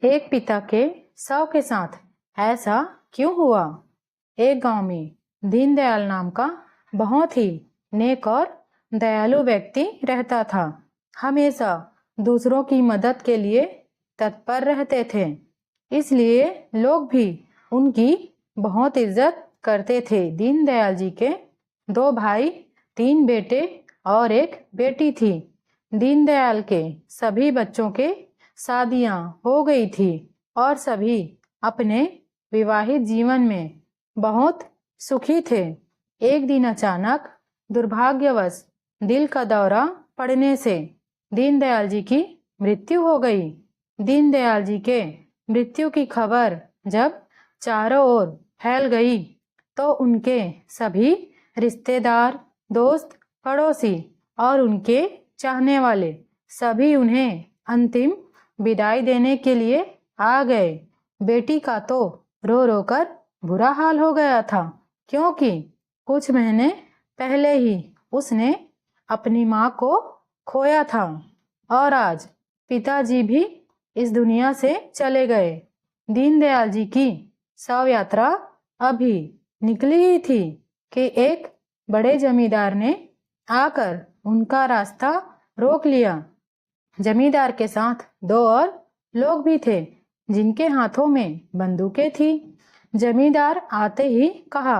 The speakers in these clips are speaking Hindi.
एक पिता के शव के साथ ऐसा क्यों हुआ? एक गांव में दीनदयाल नाम का बहुत ही नेक और दयालु व्यक्ति रहता था। हमेशा दूसरों की मदद के लिए तत्पर रहते थे, इसलिए लोग भी उनकी बहुत इज्जत करते थे। दीनदयाल जी के 2 भाई, 3 बेटे और एक बेटी थी। दीनदयाल के सभी बच्चों के शादियां हो गई थी और सभी अपने विवाहित जीवन में बहुत सुखी थे। एक दिन अचानक दुर्भाग्यवश दिल का दौरा पड़ने से दीनदयाल जी की मृत्यु हो गई। दीनदयाल जी के मृत्यु की खबर जब चारों ओर फैल गई तो उनके सभी रिश्तेदार, दोस्त, पड़ोसी और उनके चाहने वाले सभी उन्हें अंतिम विदाई देने के लिए आ गए। बेटी का तो रो रो कर बुरा हाल हो गया था, क्योंकि कुछ महीने पहले ही उसने अपनी माँ को खोया था और आज पिताजी भी इस दुनिया से चले गए। दीनदयाल जी की शव यात्रा अभी निकली ही थी कि एक बड़े जमींदार ने आकर उनका रास्ता रोक लिया। जमींदार के साथ 2 और लोग भी थे जिनके हाथों में बंदूकें थी। जमींदार आते ही कहा,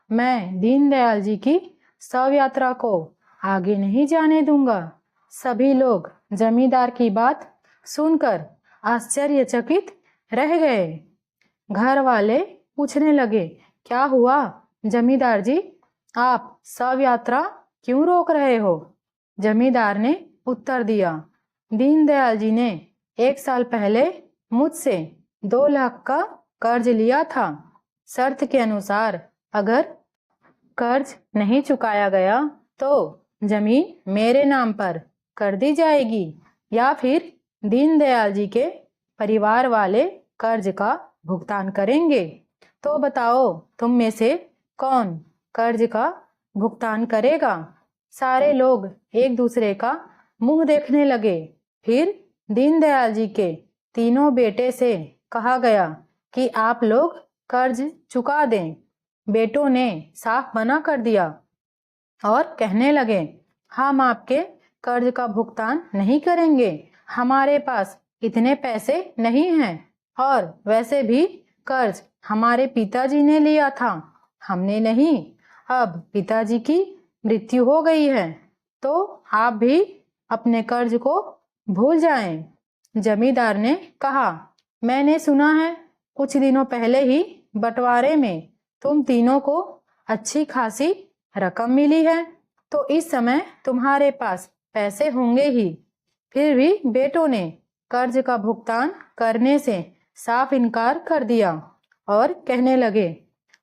मैं दीनदयाल जी की शव यात्रा को आगे नहीं जाने दूंगा। सभी लोग जमींदार की बात सुनकर आश्चर्यचकित रह गए। घर वाले पूछने लगे, क्या हुआ जमींदार जी, आप शव यात्रा क्यों रोक रहे हो? जमींदार ने उत्तर दिया, दीनदयाल जी ने 1 साल पहले मुझसे 2 लाख का कर्ज लिया था। शर्त के अनुसार अगर कर्ज नहीं चुकाया गया तो जमीन मेरे नाम पर कर दी जाएगी या फिर दीनदयाल जी के परिवार वाले कर्ज का भुगतान करेंगे। तो बताओ, तुम में से कौन कर्ज का भुगतान करेगा? सारे लोग एक दूसरे का मुंह देखने लगे। फिर दीनदयाल जी के तीनों बेटे से कहा गया कि आप लोग कर्ज चुका दें। बेटों ने साफ मना कर दिया और कहने लगे, हम आपके कर्ज का भुगतान नहीं करेंगे, हमारे पास इतने पैसे नहीं हैं और वैसे भी कर्ज हमारे पिताजी ने लिया था, हमने नहीं। अब पिताजी की मृत्यु हो गई है तो आप भी अपने कर्ज को भूल जाएं। जमींदार ने कहा, मैंने सुना है कुछ दिनों पहले ही बंटवारे में तुम तीनों को अच्छी खासी रकम मिली है, तो इस समय तुम्हारे पास पैसे होंगे ही। फिर भी बेटों ने कर्ज का भुगतान करने से साफ इनकार कर दिया और कहने लगे,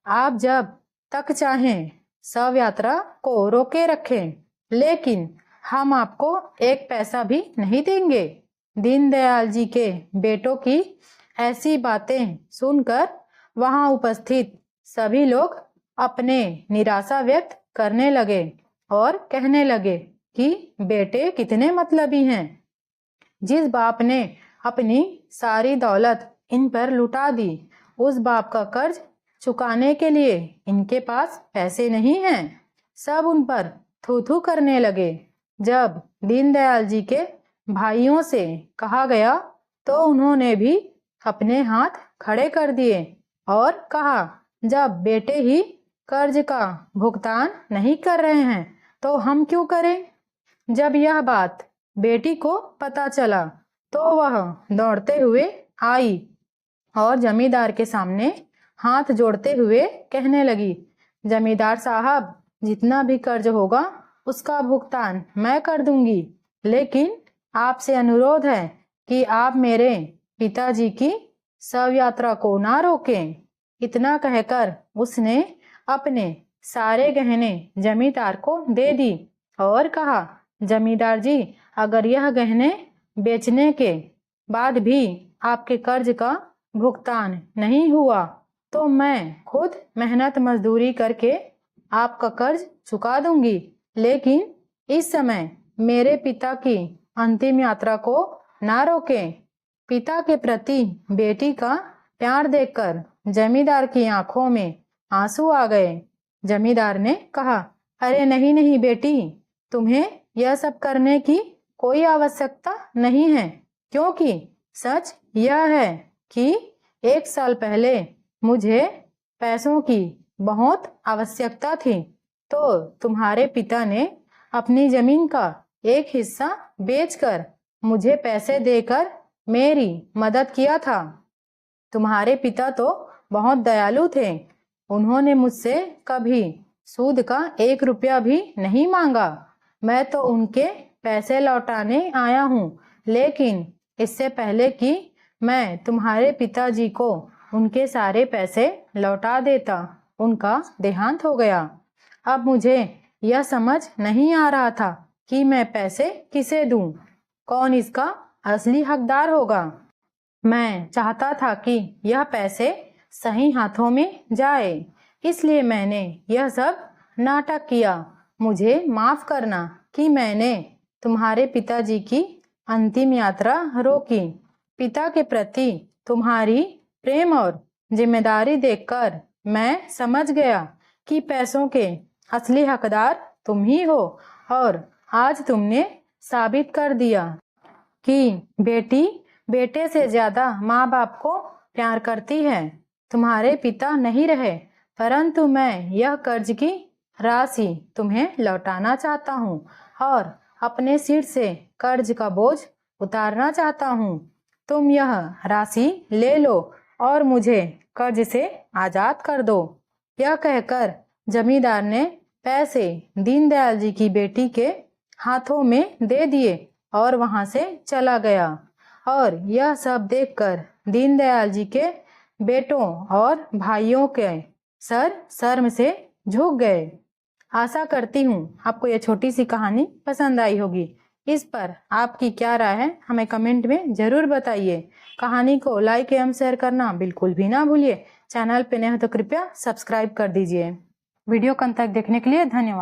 आप जब तक चाहें शव यात्रा को रोके रखें, लेकिन हम आपको 1 पैसा भी नहीं देंगे। दीनदयाल जी के बेटों की ऐसी बातें सुनकर वहां उपस्थित सभी लोग अपने निराशा व्यक्त करने लगे और कहने लगे कि बेटे कितने मतलबी हैं। जिस बाप ने अपनी सारी दौलत इन पर लुटा दी, उस बाप का कर्ज चुकाने के लिए इनके पास पैसे नहीं हैं। सब उन पर थू थू करने लगे। जब दीनदयाल जी के भाइयों से कहा गया तो उन्होंने भी अपने हाथ खड़े कर दिए और कहा, जब बेटे ही कर्ज का भुगतान नहीं कर रहे हैं तो हम क्यों करें? जब यह बात बेटी को पता चला तो वह दौड़ते हुए आई और जमींदार के सामने हाथ जोड़ते हुए कहने लगी, जमींदार साहब, जितना भी कर्ज होगा उसका भुगतान मैं कर दूंगी, लेकिन आपसे अनुरोध है कि आप मेरे पिताजी की शव यात्रा को ना रोकें। इतना कहकर उसने अपने सारे गहने जमींदार को दे दी और कहा, जमींदार जी, अगर यह गहने बेचने के बाद भी आपके कर्ज का भुगतान नहीं हुआ तो मैं खुद मेहनत मजदूरी करके आपका कर्ज चुका दूंगी, लेकिन इस समय मेरे पिता की अंतिम यात्रा को ना रोकें। पिता के प्रति बेटी का प्यार देखकर जमींदार की आंखों में आंसू आ गए। जमींदार ने कहा, अरे नहीं नहीं बेटी, तुम्हें यह सब करने की कोई आवश्यकता नहीं है, क्योंकि सच यह है कि 1 साल पहले मुझे पैसों की बहुत आवश्यकता थी, तो तुम्हारे पिता ने अपनी जमीन का एक हिस्सा बेचकर मुझे पैसे देकर मेरी मदद किया था। तुम्हारे पिता तो बहुत दयालु थे, उन्होंने मुझसे कभी सूद का 1 रुपया भी नहीं मांगा। मैं तो उनके पैसे लौटाने आया हूँ, लेकिन इससे पहले कि मैं तुम्हारे पिताजी को उनके सारे पैसे लौटा देता, उनका देहांत हो गया। अब मुझे यह समझ नहीं आ रहा था कि मैं पैसे किसे दूं, कौन इसका असली हकदार होगा। मैं चाहता था कि यह पैसे सही हाथों में जाए, इसलिए मैंने यह सब नाटक किया। मुझे माफ करना कि मैंने तुम्हारे पिताजी की अंतिम यात्रा रोकी। पिता के प्रति तुम्हारी प्रेम और जिम्मेदारी देखकर मैं समझ गया कि पैसों के असली हकदार तुम ही हो, और आज तुमने साबित कर दिया कि बेटी बेटे से ज्यादा माँ बाप को प्यार करती है। तुम्हारे पिता नहीं रहे, परंतु मैं यह कर्ज की राशि तुम्हें लौटाना चाहता हूँ और अपने सिर से कर्ज का बोझ उतारना चाहता हूँ। तुम यह राशि ले लो और मुझे कर्ज से आजाद कर दो। यह कहकर जमींदार ने पैसे दीनदयाल जी की बेटी के हाथों में दे दिए और वहां से चला गया। और यह सब देखकर दीनदयाल जी के बेटों और भाइयों के सर शर्म से झुक गए। आशा करती हूँ आपको यह छोटी सी कहानी पसंद आई होगी। इस पर आपकी क्या राय है हमें कमेंट में जरूर बताइए। कहानी को लाइक एवं शेयर करना बिल्कुल भी ना भूलिए। चैनल पे नए हो तो कृपया सब्सक्राइब कर दीजिए। वीडियो को अंत तक देखने के लिए धन्यवाद।